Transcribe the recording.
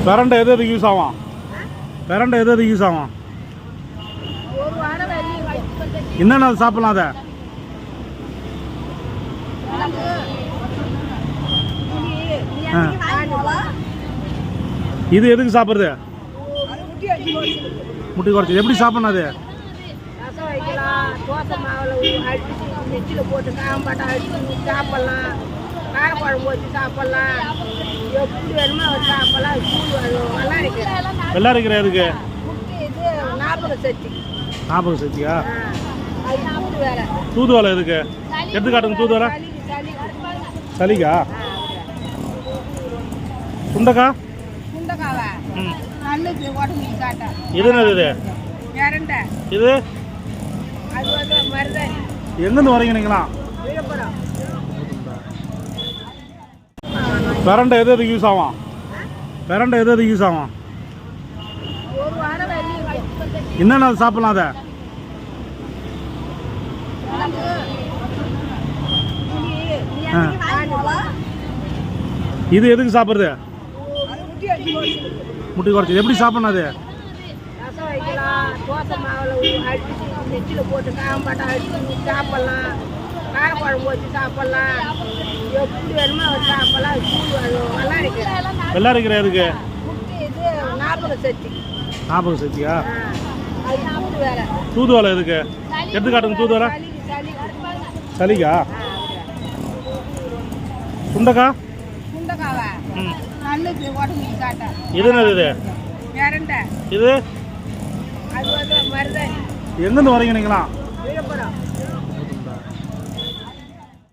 பிரண்டை எது எதுக்கு யூஸ் ஆகும்? பிரண்டை எது எதுக்கு யூஸ் ஆகும்? என்னென்ன சாப்பிடலாம் அதை? இது எதுக்கு சாப்பிட்றது? முட்டி குறைச்சி எப்படி சாப்பிடணும் அது? தோசை மாவில் அடிச்சு நெச்சில் போட்டு காம்பாட்டை அடிச்சு சாப்பிட்லாம், காரக்குழம்பு வச்சு சாப்பிட்லாம், எப்படி வேணுமோ வச்சு சாப்பிட்லாம். நல்லா இருக்கு. வெள்ளா இருக்கிற எதுக்கு? இது ஞாபக சக்தி. ஞாபக சக்தியா? அது தூது வேலை. தூதுவலை எதுக்கு? எடுத்து காட்டுங்க. தூதுவலை சளிக்கா? சுண்டக்கா? சுண்டக்காவா? நல்லது உடம்புக்கு காட்டா. இது என்னது இது? பிரண்டை. இது அது வந்து மருதாணி. எங்கேருந்து வரீங்க நீங்களா? விழுப்புரம். பிரண்டை எது எதுக்கு யூஸ் ஆகும்? பிரண்டை எது எதுக்கு யூஸ் ஆகும்? ஒரு வாரம் வெளியே இருக்கும். என்னென்ன சாப்பிடலாம் அதை? இது எதுக்கு சாப்பிட்றது? முட்டி குறைச்சி எப்படி சாப்பிடணும் அது? ரசம் வைக்கலாம், தோசை மாவில் அடிச்சு நெச்சில் போட்டு காம்பாட்டை அடிச்சு சாப்பிட்லாம், காரக்குழம்பு வச்சு சாப்பிட்லாம், எப்படி வேணுமோ வச்சு சாப்பிட்லாம். நல்லா இருக்கு. வெள்ளா இருக்கிற எதுக்கு? இது ஞாபக சக்தி. ஞாபக சக்தியா? அது தூது வேலை. தூதுவலை எதுக்கு? எடுத்து காட்டுங்க. தூதுவலை சளிக்கா? சுண்டக்கா? சுண்டக்காவா? நல்லது உடம்புக்கு காட்டா. இது என்னது இது? பிரண்டை. இது அது வந்து மருதாணி. எங்கேருந்து வரீங்க நீங்களா? விழுப்புரம்.